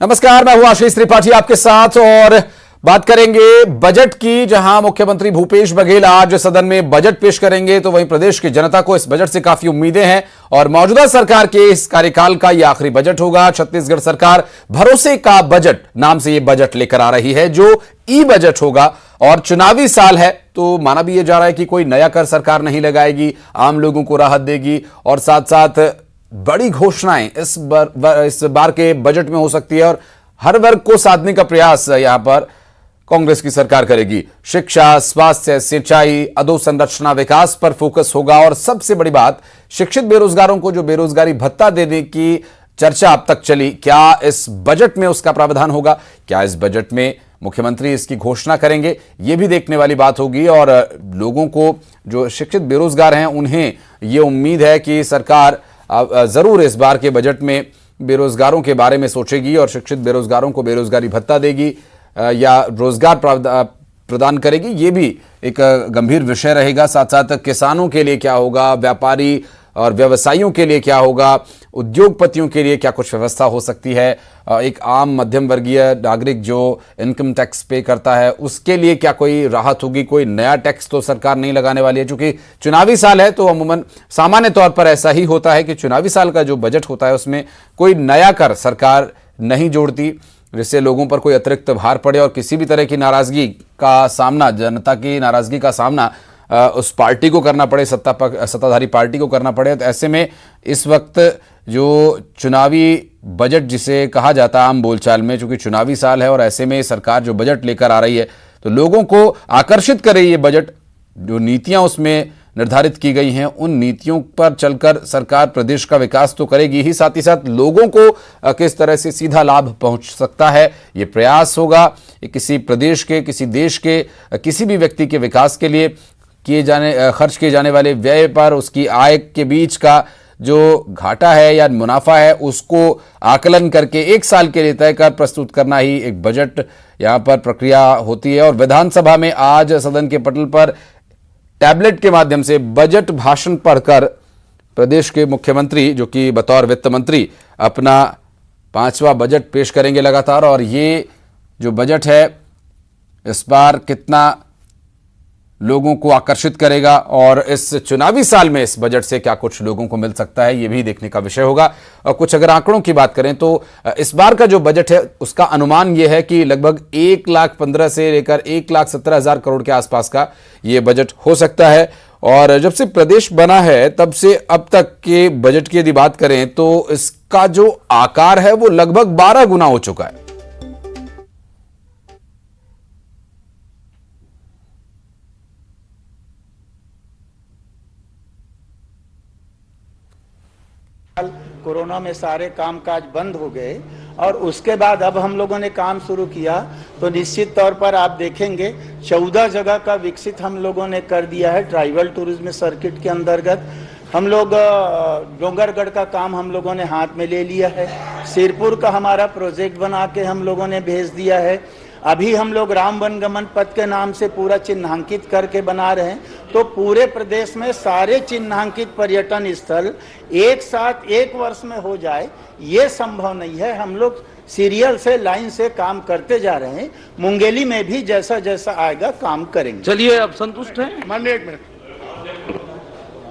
नमस्कार, मैं हूं आशीष त्रिपाठी आपके साथ और बात करेंगे बजट की। जहां मुख्यमंत्री भूपेश बघेल आज सदन में बजट पेश करेंगे तो वहीं प्रदेश की जनता को इस बजट से काफी उम्मीदें हैं और मौजूदा सरकार के इस कार्यकाल का यह आखिरी बजट होगा। छत्तीसगढ़ सरकार भरोसे का बजट नाम से यह बजट लेकर आ रही है जो ई बजट होगा और चुनावी साल है तो माना भी यह जा रहा है कि कोई नया कर सरकार नहीं लगाएगी, आम लोगों को राहत देगी और साथ साथ बड़ी घोषणाएं इस बार के बजट में हो सकती है और हर वर्ग को साधने का प्रयास यहां पर कांग्रेस की सरकार करेगी। शिक्षा, स्वास्थ्य, सिंचाई, अधोसंरचना विकास पर फोकस होगा और सबसे बड़ी बात, शिक्षित बेरोजगारों को जो बेरोजगारी भत्ता देने की चर्चा अब तक चली, क्या इस बजट में उसका प्रावधान होगा? क्या इस बजट में मुख्यमंत्री इसकी घोषणा करेंगे? यह भी देखने वाली बात होगी और लोगों को जो शिक्षित बेरोजगार हैं उन्हें यह उम्मीद है कि सरकार जरूर इस बार के बजट में बेरोजगारों के बारे में सोचेगी और शिक्षित बेरोजगारों को बेरोजगारी भत्ता देगी या रोजगार प्रदान करेगी। ये भी एक गंभीर विषय रहेगा। साथ साथ किसानों के लिए क्या होगा, व्यापारी और व्यवसायियों के लिए क्या होगा, उद्योगपतियों के लिए क्या कुछ व्यवस्था हो सकती है, एक आम मध्यम वर्गीय नागरिक जो इनकम टैक्स पे करता है उसके लिए क्या कोई राहत होगी? कोई नया टैक्स तो सरकार नहीं लगाने वाली है। चूंकि चुनावी साल है तो अमूमन सामान्य तौर पर ऐसा ही होता है कि चुनावी साल का जो बजट होता है उसमें कोई नया कर सरकार नहीं जोड़ती जिससे लोगों पर कोई अतिरिक्त भार पड़े और किसी भी तरह की नाराजगी का सामना, जनता की नाराजगी का सामना उस पार्टी को करना पड़े, सत्ताधारी पार्टी को करना पड़े। तो ऐसे में इस वक्त जो चुनावी बजट जिसे कहा जाता है आम बोलचाल में, चूंकि चुनावी साल है और ऐसे में सरकार जो बजट लेकर आ रही है तो लोगों को आकर्षित करे ये बजट। जो नीतियां उसमें निर्धारित की गई हैं उन नीतियों पर चलकर सरकार प्रदेश का विकास तो करेगी ही, साथ लोगों को किस तरह से सीधा लाभ पहुंच सकता है ये प्रयास होगा। किसी प्रदेश के, किसी देश के, किसी भी व्यक्ति के विकास के लिए खर्च किए जाने वाले व्यय पर उसकी आय के बीच का जो घाटा है या मुनाफा है उसको आकलन करके एक साल के लिए तय कर प्रस्तुत करना ही एक बजट यहाँ पर प्रक्रिया होती है। और विधानसभा में आज सदन के पटल पर टैबलेट के माध्यम से बजट भाषण पढ़कर प्रदेश के मुख्यमंत्री जो कि बतौर वित्त मंत्री अपना 5वां बजट पेश करेंगे लगातार। और ये जो बजट है इस बार कितना लोगों को आकर्षित करेगा और इस चुनावी साल में इस बजट से क्या कुछ लोगों को मिल सकता है ये भी देखने का विषय होगा। और कुछ अगर आंकड़ों की बात करें तो इस बार का जो बजट है उसका अनुमान यह है कि लगभग 1,15,000 से लेकर 1,17,000 करोड़ के आसपास का ये बजट हो सकता है। और जब से प्रदेश बना है तब से अब तक के बजट की यदि बात करें तो इसका जो आकार है वो लगभग 12 गुना हो चुका है। कोरोना में सारे कामकाज बंद हो गए और उसके बाद अब हम लोगों ने काम शुरू किया तो निश्चित तौर पर आप देखेंगे 14 जगह का विकसित हम लोगों ने कर दिया है। ट्राइबल टूरिज्म सर्किट के अंतर्गत हम लोग डोंगरगढ़ का काम हम लोगों ने हाथ में ले लिया है। सिरपुर का हमारा प्रोजेक्ट बना के हम लोगों ने भेज दिया है। अभी हम लोग राम वनगमन पथ के नाम से पूरा चिन्हांकित करके बना रहे हैं। तो पूरे प्रदेश में सारे चिन्हांकित पर्यटन स्थल एक साथ एक वर्ष में हो जाए ये संभव नहीं है। हम लोग सीरियल से, लाइन से काम करते जा रहे हैं। मुंगेली में भी जैसा जैसा आएगा काम करेंगे। चलिए, अब संतुष्ट हैं? माननीय, एक मिनट,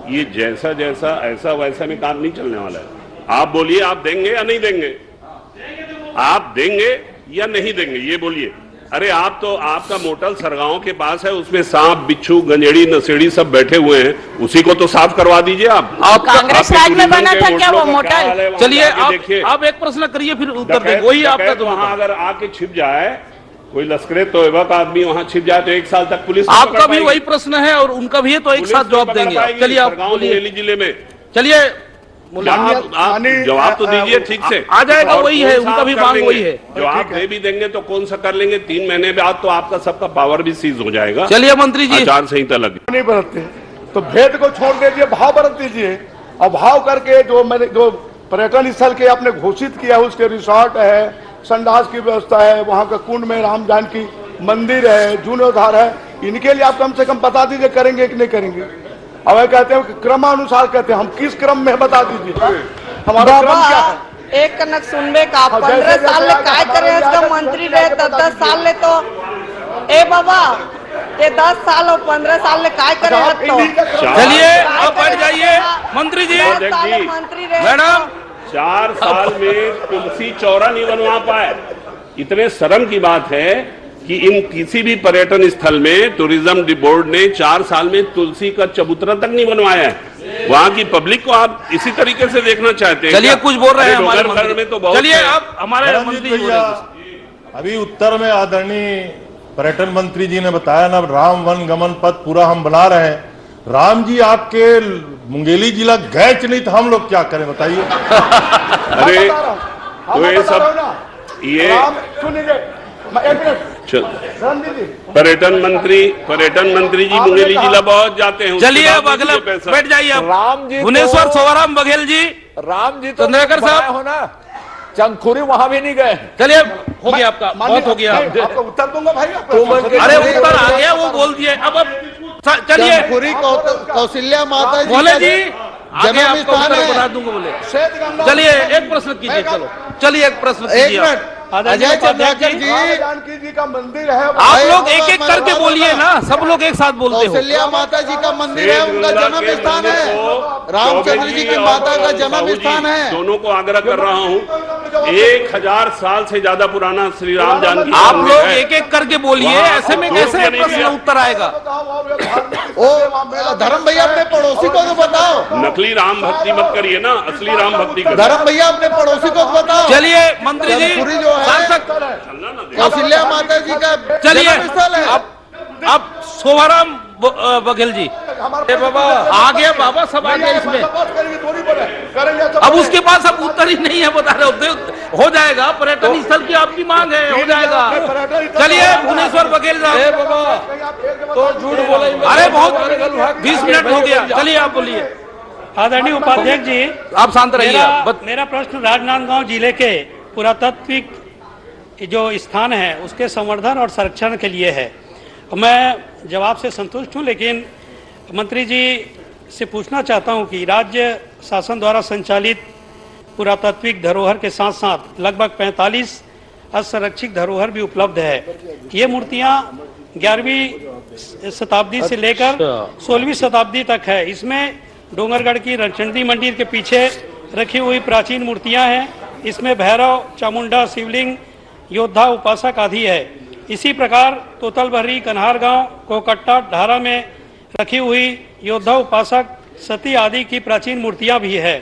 ये जैसा जैसा ऐसा वैसा में काम नहीं चलने वाला है। आप बोलिए, आप देंगे या नहीं देंगे? आप देंगे या नहीं देंगे ये बोलिए। अरे आप तो, आपका मोटल सरगांव के पास है, उसमें सांप, बिच्छू, गंजेड़ी, नशेड़ी सब बैठे हुए हैं, उसी को तो साफ करवा दीजिए आप। कांग्रेस राज में बना था क्या वो मोटल? चलिए, आप एक प्रश्न करिए फिर उत्तर देंगे। वही आपका तो वहां अगर आके छिप जाए कोई लश्करे तोयबा का आदमी वहां छिप जाए तो 1 साल तक पुलिस आपका भी वही प्रश्न है और उनका भी है तो एक साथ जवाब देंगे। चलिए, आप बोलिए। जिले में चलिए, आप जवाब तो दीजिए ठीक से। आ जाएगा, वही है, उनका भी मांग वही है। जवाब दे भी देंगे तो कौन सा कर लेंगे? 3 महीने बाद तो आपका सबका पावर भी सीज हो जाएगा। चलिए मंत्री जी, आचार संहिता लगे नहीं बरतते तो भेद को छोड़ दीजिए, भाव बरत दीजिए। और भाव करके जो पर्यटन स्थल के आपने घोषित किया है उसके रिसोर्ट है, संडास की व्यवस्था है, वहां का कुंड में राम जानकी मंदिर है, जीर्णोद्धार है, इनके लिए आप कम से कम बता दीजिए करेंगे कि नहीं करेंगे। अब कहते हैं क्रमानुसार कहते हैं, हम किस क्रम में बता दीजिए, हमारा क्रम क्या है? एक कनक सुनबे का 15 साल ले काय करे इसका मंत्री रहे 10 साल ले तो ए बाबा ये 10 साल और 15 साल ले काय करे तो चलिए आप बैठ जाइए मंत्री जी। मंत्री रहे मैडम 4 साल में तुलसी चौरा नहीं बनवा पाए। इतने शर्म की बात है कि इन किसी भी पर्यटन स्थल में टूरिज्म बोर्ड ने 4 साल में तुलसी का चबूतरा तक नहीं बनवाया है। वहाँ की पब्लिक को आप इसी तरीके से देखना चाहते हैं? चलिए कुछ बोल रहे हैं हमारे डोंगरगढ़ में तो बहुत चलिए है। आप हमारे मंत्री जी भैया अभी उत्तर में आदरणीय पर्यटन मंत्री जी ने बताया ना, राम वन गमन पथ पूरा हम बना रहे हैं। राम जी आपके मुंगेली जिला गए नहीं तो हम लोग क्या करें बताइए? अरे तो ये सब ये पर्यटन मंत्री जी मुंगेली जिला बहुत जाते हैं। चलिए अब अगला बैठ जाइए आप। राम जी भुवनेश्वर सोवाराम बघेल जी, राम जी तो चंद्रशेखर साहब हो ना, चंदखुरी वहां भी नहीं गए। चलिए हो गया आपका, बहुत हो गया। आपको उत्तर दूंगा भाई। अरे उत्तर आ गया, वो बोल दिए। अब चलिए कौशल्या माता जी बोले जी आगे आपको उत्तर बता दूंगा बोले। चलिए एक प्रश्न कीजिए, चलो चलिए एक प्रश्न कीजिए। अजय चंद्रशेखर जी जानकी जी का मंदिर है। आप लोग एक एक करके बोलिए ना, सब लोग एक साथ बोलते हो। कौशल्या माता जी का मंदिर है, उनका जन्म स्थान है। रामचंद्र जी की माता का जन्म स्थान है। दोनों को आग्रह कर रहा हूँ, 1000 साल से ज्यादा पुराना श्री राम जानकी आप लोग एक एक करके बोलिए, ऐसे में कैसे प्रश्न उत्तर आएगा? ओ धर्म भैया अपने पड़ोसी को तो बताओ। नकली राम भक्ति मत करिए ना, असली राम भक्ति करिए। धर्म भैया अपने पड़ोसी को तो बताओ। चलिए मंत्री जी जो है कौशल्या माता जी का चलिए स्थल है। अब सोवाराम बघेल जी, बाबा आ गया, बाबा सब आ गया इसमें। अब उसके पास अब उत्तर ही नहीं है, बता रहे हो जाएगा। पर्यटन स्थल की आपकी मांग है, हो जाएगा। चलिए भुवनेश्वर बघेल साहब, तो झूठ बोले। अरे बहुत 20 मिनट हो गया, चलिए आप बोलिए। आदरणीय उपाध्यक्ष जी, आप शांत रहिए। मेरा प्रश्न राजनांदगांव जिले के पुरातात्विक जो स्थान है उसके संवर्धन और संरक्षण के लिए है। मैं जवाब से संतुष्ट हूं, लेकिन मंत्री जी से पूछना चाहता हूं कि राज्य शासन द्वारा संचालित पुरातात्विक धरोहर के साथ साथ लगभग 45 असंरक्षित धरोहर भी उपलब्ध है। ये मूर्तियां 11वीं शताब्दी से लेकर 16वीं शताब्दी तक है। इसमें डोंगरगढ़ की रणचंडी मंदिर के पीछे रखी हुई प्राचीन मूर्तियां हैं। इसमें भैरव, चामुंडा, शिवलिंग, योद्धा, उपासक आदि है। इसी प्रकार तोतलबहरी, कन्हार गांव, कोकट्टा, ढारा में रखी हुई योद्धा, उपासक, सती आदि की प्राचीन मूर्तियां भी है।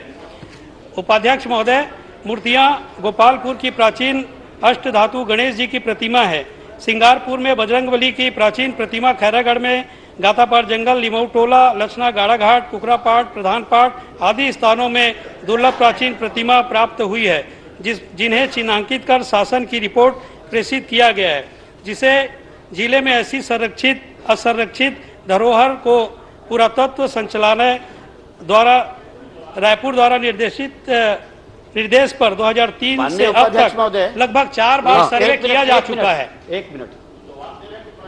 उपाध्यक्ष महोदय, मूर्तियां गोपालपुर की प्राचीन अष्टधातु गणेश जी की प्रतिमा है। सिंगारपुर में बजरंगबली की प्राचीन प्रतिमा, खैरागढ़ में गातापार जंगल, लिमऊ टोला, लक्षणा गाड़ा घाट, कुकरापाट, प्रधानपाट आदि स्थानों में दुर्लभ प्राचीन प्रतिमा प्राप्त हुई है, जिन्हें चिन्हांकित कर शासन की रिपोर्ट प्रेषित किया गया है, जिसे जिले में ऐसी संरक्षित असंरक्षित धरोहर को पुरातत्व संचालनालय द्वारा रायपुर द्वारा निर्देश पर 2003 से अब तक लगभग 4 बार सर्वे किया जा चुका है। एक मिनट,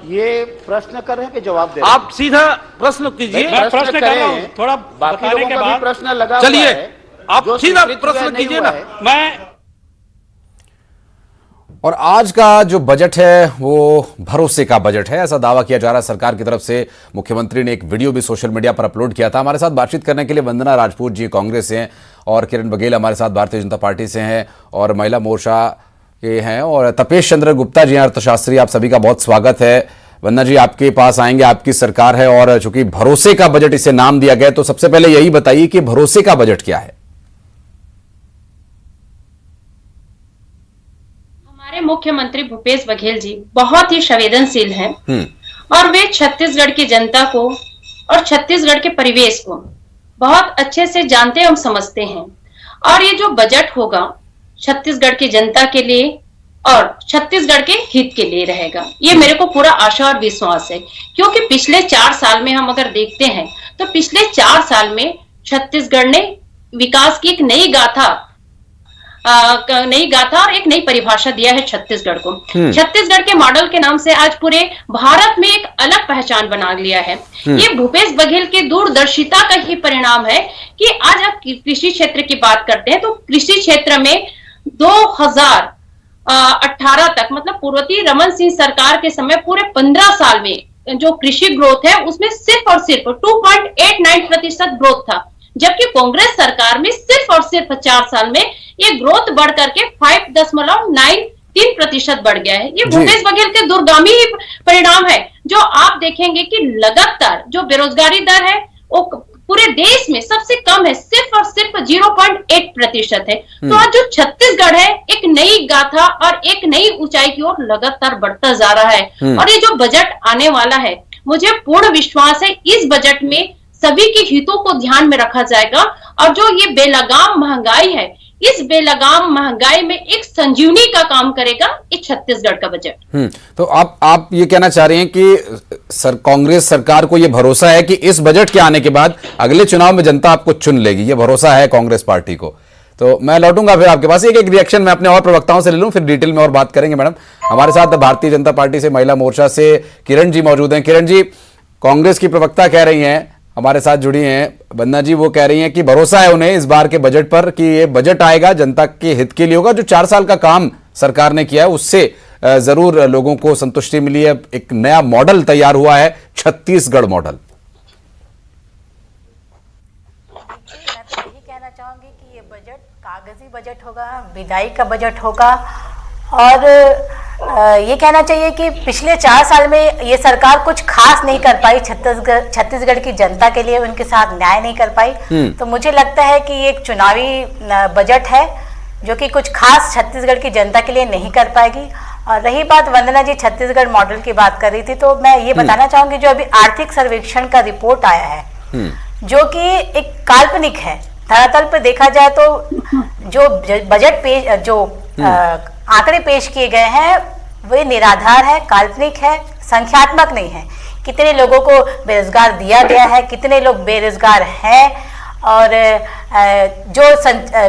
ये प्रश्न कर रहे हैं कि जवाब दे रहे आप सीधा प्रश्न कीजिए। मैं प्रश्न कर रहा हूं, थोड़ा बताने के बाद प्रश्न लगा। चलिए आप सीधा प्रश्न कीजिए ना। मैं और आज का जो बजट है वो भरोसे का बजट है, ऐसा दावा किया जा रहा है सरकार की तरफ से। मुख्यमंत्री ने एक वीडियो भी सोशल मीडिया पर अपलोड किया था। हमारे साथ बातचीत करने के लिए वंदना राजपूत जी कांग्रेस से हैं और किरण बघेल हमारे साथ भारतीय जनता पार्टी से हैं और महिला मोर्चा के हैं, और तपेश चंद्र गुप्ता जी अर्थशास्त्री, आप सभी का बहुत स्वागत है। वंदना जी आपके पास आएंगे, आपकी सरकार है और चूंकि भरोसे का बजट इसे नाम दिया गया, तो सबसे पहले यही बताइए कि भरोसे का बजट क्या है? हमारे मुख्यमंत्री भूपेश बघेल जी बहुत ही संवेदनशील हैं और वे छत्तीसगढ़ की जनता को और छत्तीसगढ़ के परिवेश को बहुत अच्छे से जानते एवं समझते हैं। और ये जो बजट होगा छत्तीसगढ़ की जनता के लिए और छत्तीसगढ़ के हित के लिए रहेगा, ये मेरे को पूरा आशा और विश्वास है। क्योंकि पिछले 4 साल में हम अगर देखते हैं तो पिछले 4 साल में छत्तीसगढ़ ने विकास की एक नई गाथा नई गाथा और एक नई परिभाषा दिया है छत्तीसगढ़ को। छत्तीसगढ़ के मॉडल के नाम से आज पूरे भारत में एक अलग पहचान बना लिया है। ये भूपेश बघेल की दूरदर्शिता का ही परिणाम है कि आज आप कृषि क्षेत्र की बात करते हैं तो कृषि क्षेत्र में 2018 तक मतलब पूर्ववर्ती रमन सिंह सरकार के समय पूरे 15 साल में जो कृषि ग्रोथ है उसमें सिर्फ और सिर्फ 2.89% ग्रोथ था, जबकि कांग्रेस सरकार में सिर्फ और सिर्फ 4 साल में ये ग्रोथ बढ़ करके 5.93% बढ़ गया है। ये भूपेश बघेल के दूरगामी परिणाम है। जो आप देखेंगे कि लगातार जो बेरोजगारी दर है वो पूरे देश में सबसे कम है, सिर्फ और सिर्फ 0.1% है। तो आज जो छत्तीसगढ़ है एक नई गाथा और एक नई ऊंचाई की ओर लगातार बढ़ता जा रहा है। और ये जो बजट आने वाला है, मुझे पूर्ण विश्वास है इस बजट में सभी के हितों को ध्यान में रखा जाएगा और जो ये बेलगाम महंगाई है, इस बेलगाम महंगाई में एक संजीवनी का काम करेगा इस छत्तीसगढ़ का बजट। तो आप ये कहना चाह रहे हैं कि कांग्रेस सरकार को ये भरोसा है कि इस बजट के आने के बाद अगले चुनाव में जनता आपको चुन लेगी, ये भरोसा है कांग्रेस पार्टी को। तो मैं लौटूंगा फिर आपके पास, एक रिएक्शन मैं अपने और प्रवक्ताओं से ले लूं, फिर डिटेल में और बात करेंगे। मैडम, हमारे साथ भारतीय जनता पार्टी से महिला मोर्चा से किरण जी मौजूद हैं। किरण जी, कांग्रेस की प्रवक्ता कह रही हैं, हमारे साथ जुड़ी हैं वंदना जी, वो कह रही हैं कि भरोसा है उन्हें इस बार के बजट पर कि ये बजट आएगा जनता के हित के लिए होगा। जो 4 साल का काम सरकार ने किया है उससे जरूर लोगों को संतुष्टि मिली है। एक नया मॉडल तैयार हुआ है, छत्तीसगढ़ मॉडल। मैं तो यही कहना चाहूंगी कि ये बजट कागजी बजट होगा, विदाई का बजट होगा। और ये कहना चाहिए कि पिछले 4 साल में ये सरकार कुछ खास नहीं कर पाई छत्तीसगढ़ की जनता के लिए, उनके साथ न्याय नहीं कर पाई। तो मुझे लगता है कि ये एक चुनावी बजट है जो कि कुछ खास छत्तीसगढ़ की जनता के लिए नहीं कर पाएगी। और रही बात वंदना जी छत्तीसगढ़ मॉडल की बात कर रही थी, तो मैं ये बताना चाहूंगी जो अभी आर्थिक सर्वेक्षण का रिपोर्ट आया है जो कि एक काल्पनिक है। धरातल पर देखा जाए तो जो बजट आंकड़े पेश किए गए हैं वे निराधार है, काल्पनिक है, संख्यात्मक नहीं है। कितने लोगों को बेरोजगार दिया गया है, कितने लोग बेरोजगार हैं, और जो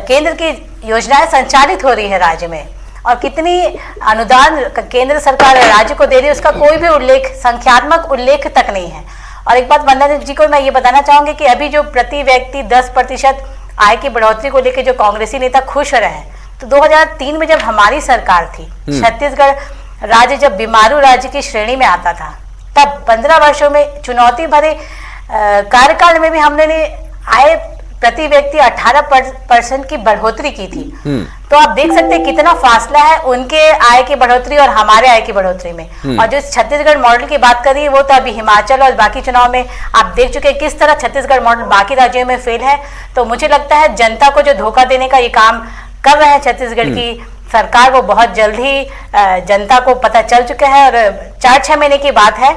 केंद्र की योजनाएं संचालित हो रही है राज्य में और कितनी अनुदान केंद्र सरकार राज्य को दे रही है, उसका कोई भी उल्लेख, संख्यात्मक उल्लेख तक नहीं है। और एक बात वंदना जी को मैं ये बताना चाहूंगी कि अभी जो प्रति व्यक्ति 10% आय की बढ़ोतरी को लेकर जो कांग्रेसी नेता खुश रहे हैं, तो 2003 में जब हमारी सरकार थी, छत्तीसगढ़ राज्य जब बीमारू राज्य की श्रेणी में आता था, तब 15 वर्षों में चुनौती भरे कार्यकाल में भी हमने आय प्रति व्यक्ति 18% की बढ़ोतरी की थी। तो आप देख सकते हैं कितना फासला है उनके आय की बढ़ोतरी और हमारे आय की बढ़ोतरी में। और जो छत्तीसगढ़ मॉडल की बात करी वो तो अभी हिमाचल और बाकी चुनाव में आप देख चुके हैं किस तरह छत्तीसगढ़ मॉडल बाकी राज्यों में फेल है। तो मुझे लगता है जनता को जो धोखा देने का ये काम कर रहे हैं छत्तीसगढ़ की सरकार, वो बहुत जल्द ही जनता को पता चल चुका है। और 4-6 महीने की बात है,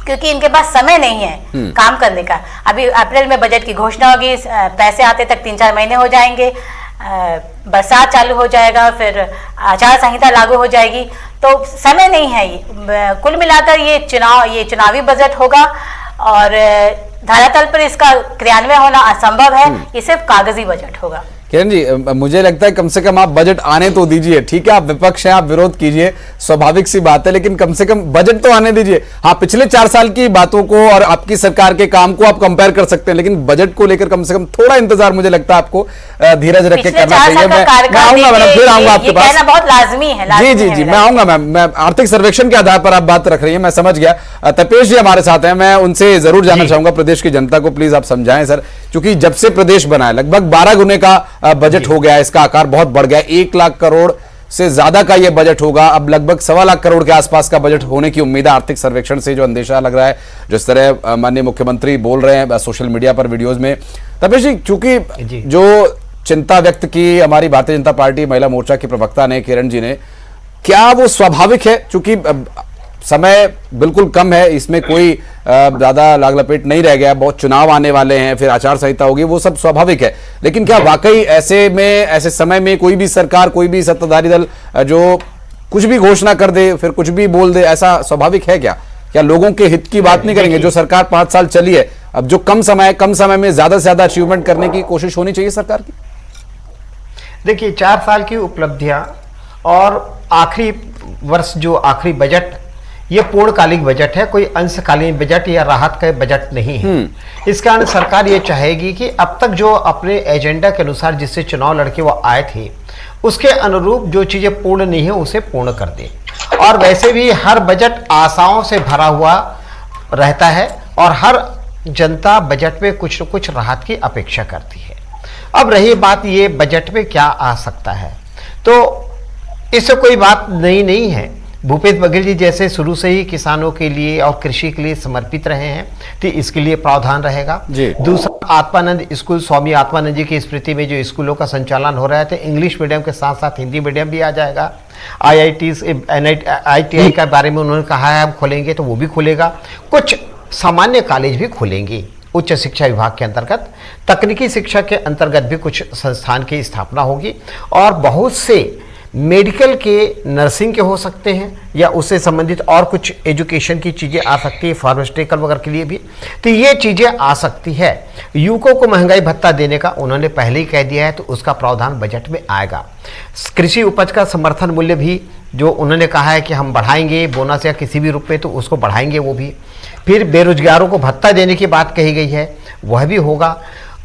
क्योंकि इनके पास समय नहीं है काम करने का। अभी अप्रैल में बजट की घोषणा होगी, पैसे आते तक 3-4 महीने हो जाएंगे, बरसात चालू हो जाएगा, फिर आचार संहिता लागू हो जाएगी, तो समय नहीं है। कुल मिलाकर ये चुनावी बजट होगा और धरातल पर इसका क्रियान्वयन होना असंभव है। ये सिर्फ कागजी बजट होगा। किरण जी, मुझे लगता है कम से कम आप बजट आने तो दीजिए। ठीक है, आप विपक्ष हैं, आप विरोध कीजिए, स्वाभाविक सी बात है, लेकिन कम से कम बजट तो आने दीजिए। हाँ, पिछले 4 साल की बातों को और आपकी सरकार के काम को आप कंपेयर कर सकते हैं, लेकिन बजट को लेकर कम से कम थोड़ा इंतजार मुझे लगता है आपको धीरज रख के करना चाहिए। मैं आऊंगा मैडम, फिर आऊंगा आपके पास, बहुत लाजमी है। जी, मैं आऊंगा मैम। मैं आर्थिक सर्वेक्षण के आधार पर आप बात रख रही है, मैं समझ गया। तपेश जी हमारे साथ हैं, मैं उनसे जरूर जानना चाहूंगा, प्रदेश की जनता को प्लीज आप समझाएं सर, क्योंकि जब से प्रदेश बना है लगभग 12 गुने का बजट हो गया है, इसका आकार बहुत बढ़ गया है, 1 लाख करोड़ से ज्यादा का यह बजट होगा। अब लगभग 1.25 लाख करोड़ के आसपास का बजट होने की उम्मीद है। आर्थिक सर्वेक्षण से जो अंदेशा लग रहा है, जिस तरह माननीय मुख्यमंत्री बोल रहे हैं सोशल मीडिया पर, वीडियोज में। तपेश जी, चूंकि जो चिंता व्यक्त की हमारी भारतीय जनता पार्टी महिला मोर्चा की प्रवक्ता ने, किरण जी ने, क्या वो स्वाभाविक है? चूंकि समय बिल्कुल कम है, इसमें कोई ज्यादा लाग लपेट नहीं रह गया, बहुत चुनाव आने वाले हैं, फिर आचार संहिता होगी, वो सब स्वाभाविक है। लेकिन क्या वाकई ऐसे समय में कोई भी सरकार, कोई भी सत्ताधारी दल जो कुछ भी घोषणा कर दे, फिर कुछ भी बोल दे, ऐसा स्वाभाविक है क्या? क्या लोगों के हित की बात नहीं करेंगे? जो सरकार 5 साल चली है, अब जो कम समय में ज्यादा से ज्यादा अचीवमेंट करने की कोशिश होनी चाहिए सरकार की। देखिए 4 साल की उपलब्धियां और आखिरी वर्ष जो आखिरी बजट, ये पूर्णकालिक बजट है, कोई अंशकालीन बजट या राहत का बजट नहीं है। इस कारण सरकार ये चाहेगी कि अब तक जो अपने एजेंडा के अनुसार जिससे चुनाव लड़के वो आए थे, उसके अनुरूप जो चीजें पूर्ण नहीं है उसे पूर्ण कर दे। और वैसे भी हर बजट आशाओं से भरा हुआ रहता है और हर जनता बजट में कुछ न कुछ राहत की अपेक्षा करती है। अब रही बात ये बजट में क्या आ सकता है, तो इससे कोई बात नई नहीं है। भूपेश बघेल जी जैसे शुरू से ही किसानों के लिए और कृषि के लिए समर्पित रहे हैं, तो इसके लिए प्रावधान रहेगा। दूसरा, आत्मानंद स्कूल, स्वामी आत्मानंद जी की स्मृति में जो स्कूलों का संचालन हो रहा है, तो इंग्लिश मीडियम के साथ साथ हिंदी मीडियम भी आ जाएगा। IIT के बारे में उन्होंने कहा है हम खोलेंगे, तो वो भी खुलेगा। कुछ सामान्य कॉलेज भी खुलेंगे उच्च शिक्षा विभाग के अंतर्गत। तकनीकी शिक्षा के अंतर्गत भी कुछ संस्थान की स्थापना होगी और बहुत से मेडिकल के, नर्सिंग के हो सकते हैं या उससे संबंधित और कुछ एजुकेशन की चीज़ें आ सकती है, फार्मास्यूटिकल वगैरह के लिए भी, तो ये चीज़ें आ सकती है। युवकों को महंगाई भत्ता देने का उन्होंने पहले ही कह दिया है, तो उसका प्रावधान बजट में आएगा। कृषि उपज का समर्थन मूल्य भी जो उन्होंने कहा है कि हम बढ़ाएंगे, बोनस या किसी भी रूप में, तो उसको बढ़ाएंगे वो भी। फिर बेरोजगारों को भत्ता देने की बात कही गई है, वह भी होगा।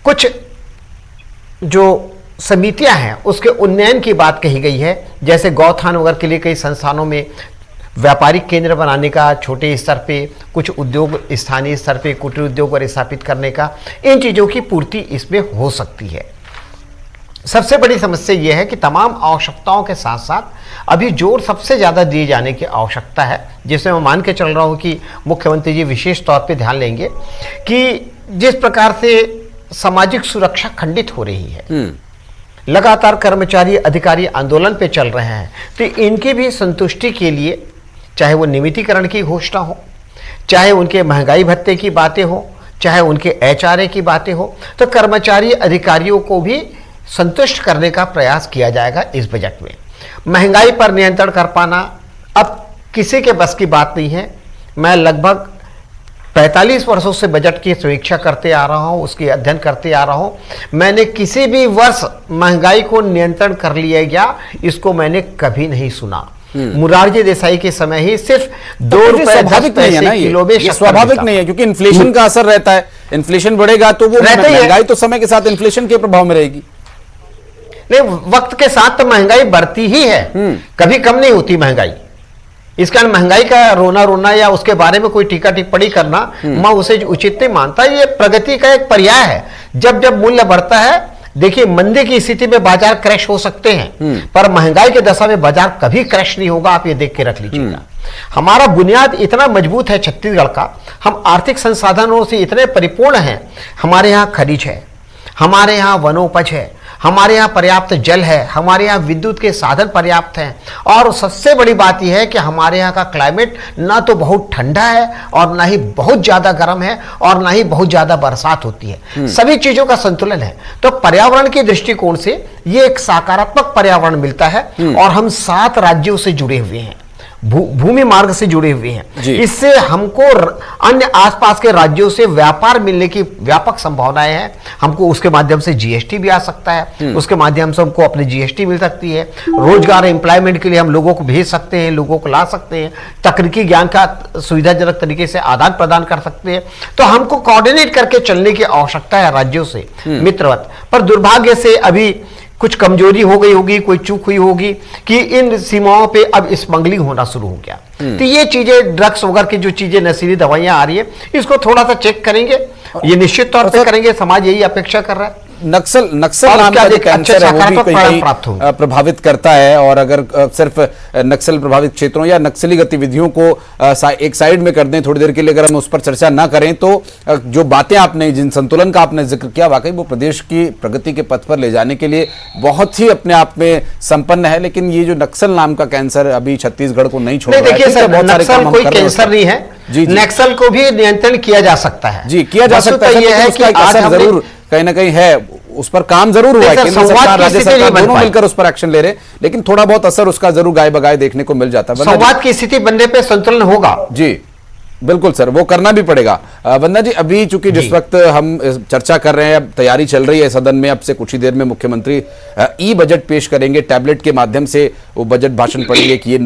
कुछ जो समितियां हैं उसके उन्नयन की बात कही गई है, जैसे गौथान वगैरह के लिए कई संस्थानों में व्यापारिक केंद्र बनाने का, छोटे स्तर पे कुछ उद्योग, स्थानीय स्तर पे कुटीर उद्योग और स्थापित करने का, इन चीज़ों की पूर्ति इसमें हो सकती है। सबसे बड़ी समस्या यह है कि तमाम आवश्यकताओं के साथ साथ अभी जोर सबसे ज़्यादा दिए जाने की आवश्यकता है, जिसमें मैं मान के चल रहा हूँ कि मुख्यमंत्री जी विशेष तौर पे ध्यान लेंगे कि जिस प्रकार से सामाजिक सुरक्षा खंडित हो रही है, लगातार कर्मचारी अधिकारी आंदोलन पे चल रहे हैं, तो इनकी भी संतुष्टि के लिए, चाहे वो नियमितीकरण की घोषणा हो, चाहे उनके महंगाई भत्ते की बातें हो, चाहे उनके HRA की बातें हो, तो कर्मचारी अधिकारियों को भी संतुष्ट करने का प्रयास किया जाएगा इस बजट में। महंगाई पर नियंत्रण कर पाना अब किसी के बस की बात नहीं है। मैं लगभग 45 वर्षों से बजट की समीक्षा करते आ रहा हूं, उसके अध्ययन करते आ रहा हूं। मैंने किसी भी वर्ष महंगाई को नियंत्रण कर लिया गया, इसको मैंने कभी नहीं सुना। मुरारजी देसाई के समय ही सिर्फ 2 रुपए 10 पैसे किलो में शक्कर स्वाभाविक नहीं है, क्योंकि इन्फ्लेशन का असर रहता है। इन्फ्लेशन बढ़ेगा तो वो महंगाई तो समय के साथ इन्फ्लेशन के प्रभाव में रहेगी। नहीं, वक्त के साथ तो महंगाई बढ़ती ही है, कभी कम नहीं होती महंगाई। इस कारण महंगाई का रोना या उसके बारे में कोई टीका टिप्पणी करना मैं उसे उचित नहीं मानता। ये प्रगति का एक पर्याय है। जब जब मूल्य बढ़ता है, देखिए मंदी की स्थिति में बाजार क्रैश हो सकते हैं, पर महंगाई के दशा में बाजार कभी क्रैश नहीं होगा, आप ये देख के रख लीजिएगा। हमारा बुनियाद इतना मजबूत है छत्तीसगढ़ का, हम आर्थिक संसाधनों से इतने परिपूर्ण हैं। हमारे यहाँ खनिज है, हमारे यहाँ वनोपज है, हमारे यहाँ पर्याप्त जल है, हमारे यहाँ विद्युत के साधन पर्याप्त हैं, और सबसे बड़ी बात यह है कि हमारे यहाँ का क्लाइमेट ना तो बहुत ठंडा है और ना ही बहुत ज्यादा गर्म है और ना ही बहुत ज्यादा बरसात होती है। सभी चीजों का संतुलन है। तो पर्यावरण के दृष्टिकोण से ये एक सकारात्मक पर्यावरण मिलता है और हम 7 राज्यों से जुड़े हुए हैं, भूमि मार्ग से जुड़े हुए हैं। इससे हमको अन्य आसपास के राज्यों से व्यापार मिलने की व्यापक संभावनाएं हैं। हमको उसके माध्यम से GST भी आ सकता है, उसके माध्यम से हमको अपनी GST मिल सकती है। रोजगार एम्प्लॉयमेंट के लिए हम लोगों को भेज सकते हैं, लोगों को ला सकते हैं, तकनीकी ज्ञान का सुविधाजनक तरीके से आदान प्रदान कर सकते हैं। तो हमको कोऑर्डिनेट करके चलने की आवश्यकता है राज्यों से मित्रवत। पर दुर्भाग्य से अभी कुछ कमजोरी हो गई होगी, कोई चूक हुई होगी कि इन सीमाओं पे अब स्मगलिंग होना शुरू हो गया। तो ये चीजें, ड्रग्स वगैरह की जो चीजें, नशीली दवाइयां आ रही है, इसको थोड़ा सा चेक करेंगे, ये निश्चित तौर पे करेंगे। समाज यही अपेक्षा कर रहा है। नक्सल नाम का जो कैंसर है वो भी कहीं प्रभावित करता है, और अगर सिर्फ नक्सल प्रभावित क्षेत्रों या नक्सली गतिविधियों को एक साइड में कर दें थोड़ी देर के लिए, अगर हम उस पर चर्चा ना करें, तो जो बातें आपने, जिन संतुलन का आपने जिक्र किया, वाकई वो प्रदेश की प्रगति के पथ पर ले जाने के लिए बहुत ही अपने आप में संपन्न है। लेकिन ये जो नक्सल नाम का कैंसर अभी छत्तीसगढ़ को नहीं छोड़ रहा है। देखिए सर, नक्सल कोई कैंसर नहीं है। नक्सल को भी नियंत्रण किया जा सकता है। जी, किया जा सकता है। यह है कि आज जरूर कहीं ना कहीं है, उस पर काम जरूर हुआ है। केंद्र सरकार, राज्य सरकार दोनों मिलकर उस पर एक्शन ले रहे, लेकिन थोड़ा बहुत असर उसका जरूर गाय बगाए देखने को मिल जाता है। संवाद की स्थिति बनने पे संतुलन होगा। जी, बिल्कुल सर, वो करना भी पड़ेगा। वंदना जी, अभी चूंकि जिस वक्त हम चर्चा कर रहे हैं, अब तैयारी चल रही है सदन में, अब से कुछ ही देर में मुख्यमंत्री ई बजट पेश करेंगे, टैबलेट के माध्यम से वो बजट भाषण पढ़ेंगे कि ये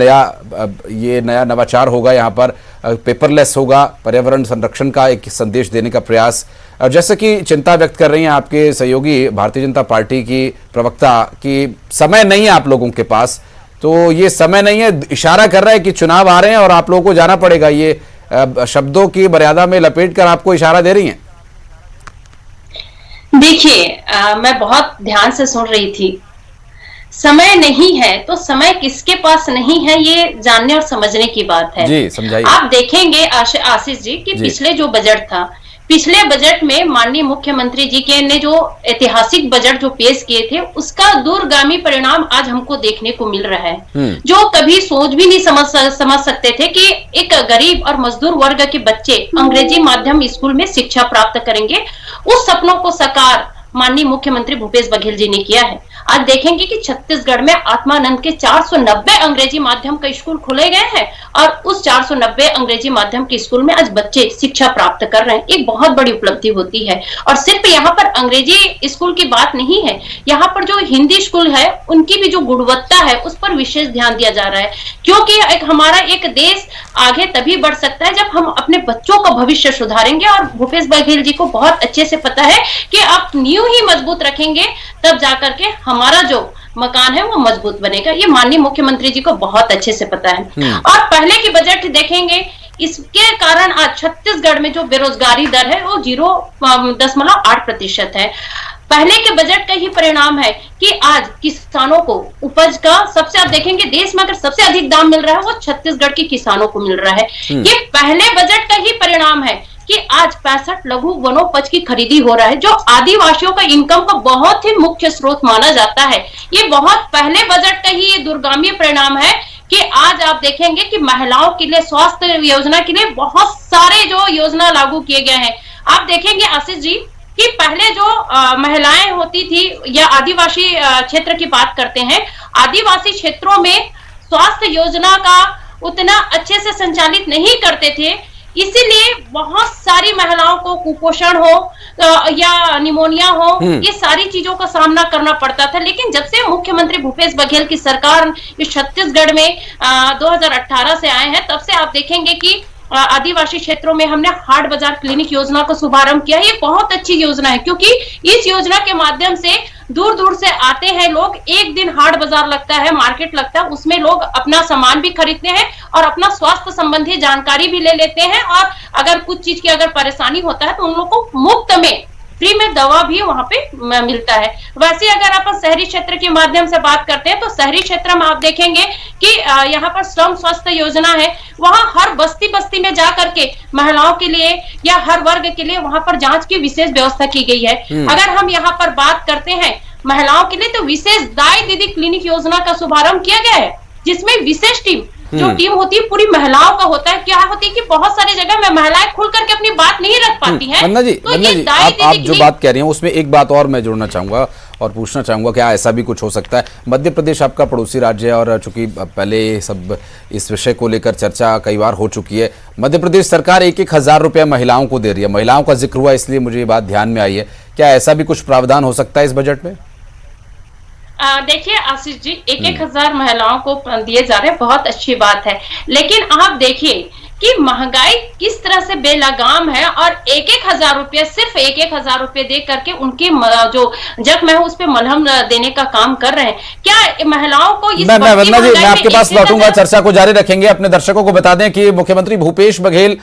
नया नवाचार होगा, यहाँ पर पेपरलेस होगा, पर्यावरण संरक्षण का एक संदेश देने का प्रयास। जैसे कि चिंता व्यक्त कर रही हैं आपके सहयोगी भारतीय जनता पार्टी की प्रवक्ता कि समय नहीं है आप लोगों के पास, तो ये समय नहीं है, इशारा कर रहा है कि चुनाव आ रहे हैं और आप लोगों को जाना पड़ेगा, ये शब्दों की मर्यादा में लपेटकर आपको इशारा दे रही हैं? देखिए, मैं बहुत ध्यान से सुन रही थी। समय नहीं है तो समय किसके पास नहीं है, ये जानने और समझने की बात है। जी, समझाइए। आप देखेंगे आशीष जी कि पिछले जो बजट था, पिछले बजट में माननीय मुख्यमंत्री जी के ने जो ऐतिहासिक बजट जो पेश किए थे, उसका दूरगामी परिणाम आज हमको देखने को मिल रहा है। जो कभी सोच भी नहीं समझ सकते थे कि एक गरीब और मजदूर वर्ग के बच्चे अंग्रेजी माध्यम स्कूल में शिक्षा प्राप्त करेंगे, उस सपनों को साकार माननीय मुख्यमंत्री भूपेश बघेल जी ने किया है। आज देखेंगे कि छत्तीसगढ़ में आत्मानंद के 490 अंग्रेजी माध्यम के स्कूल खोले गए हैं और उस 490 अंग्रेजी माध्यम के स्कूल में आज बच्चे शिक्षा प्राप्त कर रहे हैं। एक बहुत बड़ी उपलब्धि होती है। और सिर्फ यहाँ पर अंग्रेजी स्कूल की बात नहीं है, यहाँ पर जो हिंदी स्कूल है उनकी भी जो गुणवत्ता है उस पर विशेष ध्यान दिया जा रहा है, क्योंकि हमारा एक देश आगे तभी बढ़ सकता है जब हम अपने बच्चों का भविष्य सुधारेंगे। और भूपेश बघेल जी को बहुत अच्छे से पता है कि आप नींव ही मजबूत रखेंगे तब जाकर के हमारा जो मकान है वो मजबूत बनेगा। ये माननीय मुख्यमंत्री जी को बहुत अच्छे से पता है। और पहले की बजट देखेंगे, इसके कारण आज छत्तीसगढ़ में जो बेरोजगारी दर है वो 0.8% है। पहले के बजट का ही परिणाम है कि आज किसानों को उपज का सबसे, आप देखेंगे देश में अगर सबसे अधिक दाम मिल रहा है वो छत्तीसगढ़ के किसानों को मिल रहा है। ये पहले बजट का ही परिणाम है कि आज 65 लघु वनोपज की खरीदी हो रहा है, जो आदिवासियों का इनकम का बहुत ही मुख्य स्रोत माना जाता है। ये बहुत पहले बजट का ही ये दूरगामी परिणाम है कि आज आप देखेंगे कि महिलाओं के लिए स्वास्थ्य योजना के लिए बहुत सारे जो योजना लागू किए गए हैं। आप देखेंगे आशीष जी कि पहले जो महिलाएं होती थी या आदिवासी क्षेत्र की बात करते हैं, आदिवासी क्षेत्रों में स्वास्थ्य योजना का उतना अच्छे से संचालित नहीं करते थे, इसीलिए बहुत सारी महिलाओं को कुपोषण हो या निमोनिया हो, ये सारी चीजों का सामना करना पड़ता था। लेकिन जब से मुख्यमंत्री भूपेश बघेल की सरकार इस छत्तीसगढ़ में 2018 से आए हैं, तब से आप देखेंगे कि आदिवासी क्षेत्रों में हमने हाट बाजार क्लिनिक योजना का शुभारंभ किया। ये बहुत अच्छी योजना है, क्योंकि इस योजना के माध्यम से दूर दूर से आते हैं लोग, एक दिन हाट बाजार लगता है, मार्केट लगता है, उसमें लोग अपना सामान भी खरीदते हैं और अपना स्वास्थ्य संबंधी जानकारी भी ले लेते हैं। और अगर कुछ चीज की अगर परेशानी होता है तो उन लोगों को मुफ्त में, फ्री में दवा भी वहां पे मिलता है। वैसे अगर आप शहरी क्षेत्र के माध्यम से बात करते हैं तो शहरी क्षेत्र में आप देखेंगे कि यहाँ पर श्रम स्वास्थ्य योजना है, वहां हर बस्ती बस्ती में जा करके महिलाओं के लिए या हर वर्ग के लिए वहां पर जांच की विशेष व्यवस्था की गई है। अगर हम यहाँ पर बात करते हैं महिलाओं के लिए तो विशेष दाई दीदी क्लिनिक योजना का शुभारंभ किया गया है, जिसमें विशेष टीम जो टीम होती है पूरी महिलाओं का होता है। क्या होती है कि बहुत सारी जगह में महिलाएं खुल करके अपनी बात नहीं रख पाती हैं। वंदना जी, आप जो बात कह रही हैं उसमें एक बात और मैं जोड़ना चाहूंगा और पूछना चाहूंगा, क्या ऐसा भी कुछ हो सकता है? मध्य प्रदेश आपका पड़ोसी राज्य है और चूंकि पहले सब इस विषय को लेकर चर्चा कई बार हो चुकी है, मध्य प्रदेश सरकार 1,000 रुपया महिलाओं को दे रही है। महिलाओं का जिक्र हुआ इसलिए मुझे ये बात ध्यान में आई है, क्या ऐसा भी कुछ प्रावधान हो सकता है इस बजट में? देखिए आशीष जी, 1,000 महिलाओं को दिए जा रहे हैं, बहुत अच्छी बात है। लेकिन आप देखिए कि महंगाई किस तरह से बेलगाम है और 1,000 रुपये, सिर्फ 1,000 रुपये दे करके उनकी जो जख्म है उस पे मलहम देने का काम कर रहे हैं। क्या महिलाओं को इस वंदना जी, मैं आपके पास लौटूंगा, चर्चा को जारी रखेंगे। अपने दर्शकों को बता दें कि मुख्यमंत्री भूपेश बघेल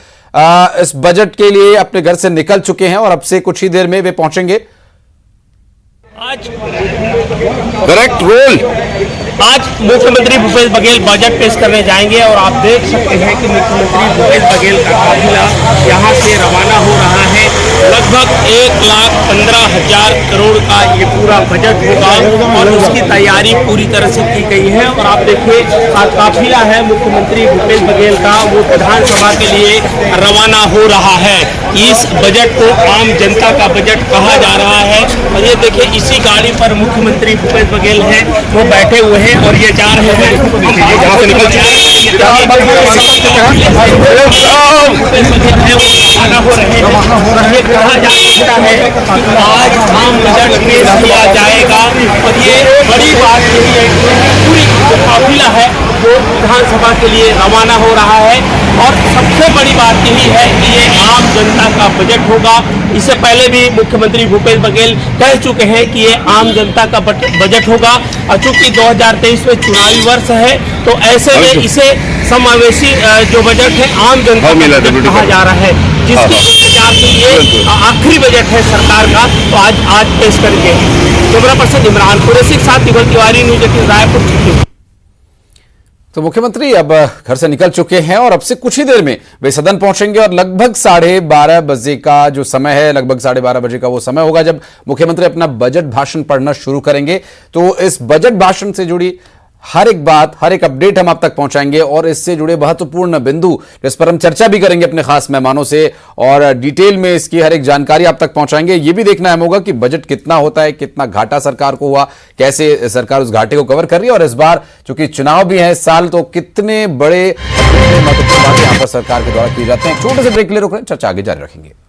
इस बजट के लिए अपने घर से निकल चुके हैं और अब से कुछ ही देर में वे पहुंचेंगे। आज करेक्ट रोल, आज मुख्यमंत्री भूपेश बघेल बजट पेश करने जाएंगे और आप देख सकते हैं कि मुख्यमंत्री भूपेश बघेल का काफिला यहाँ से रवाना हो रहा है। लगभग लगभग 1,15,000 करोड़ का ये पूरा बजट होगा और उसकी तैयारी पूरी तरह से की गई है। और आप देखिए काफिला है मुख्यमंत्री भूपेश बघेल का, वो विधानसभा के लिए रवाना हो रहा है। इस बजट को आम जनता का बजट कहा जा रहा है। और ये देखिए इसी गाड़ी पर मुख्यमंत्री भूपेश बघेल हैं, वो बैठे हुए हैं और ये जा रहे हैं। जहाँ से निकल चुके हैं हो रहे हैं। ये कहा जा सकता है कि आज आम बजट पेश किया जाएगा और ये बड़ी बात यही है कि पूरी काफिला है वो विधानसभा के लिए रवाना हो रहा है। और सबसे बड़ी बात यही है कि ये आम जनता का बजट होगा। इससे पहले भी मुख्यमंत्री भूपेश बघेल कह चुके हैं कि ये आम जनता का बजट होगा। और चूंकि 2023 में चुनावी वर्ष है तो ऐसे में इसे समावेशी जो बजट है आम जनता का बजट कहा जा रहा है, जिसके इंतजार के लिए आखिरी बजट है सरकार का, तो आज पेश करेंगे। कैमरा पर्सन इमरान कुरैशी के साथ तिवारी तिवारी, न्यूज़ 18 रायपुर। तो मुख्यमंत्री अब घर से निकल चुके हैं और अब से कुछ ही देर में वे सदन पहुंचेंगे और लगभग 12:30 बजे का जो समय है, लगभग 12:30 बजे का वो समय होगा जब मुख्यमंत्री अपना बजट भाषण पढ़ना शुरू करेंगे। तो इस बजट भाषण से जुड़ी हर एक बात, हर एक अपडेट हम आप तक पहुंचाएंगे और इससे जुड़े महत्वपूर्ण बिंदु जिस पर हम चर्चा भी करेंगे अपने खास मेहमानों से और डिटेल में इसकी हर एक जानकारी आप तक पहुंचाएंगे। ये भी देखना अहम होगा कि बजट कितना होता है, कितना घाटा सरकार को हुआ, कैसे सरकार उस घाटे को कवर कर रही है और इस बार चूंकि चुनाव भी है इस साल, तो कितने बड़े महत्वपूर्ण बातें यहां पर सरकार के द्वारा की जाते हैं। छोटे से ब्रेक ले रुक रहे हैं, चर्चा आगे जारी रखेंगे।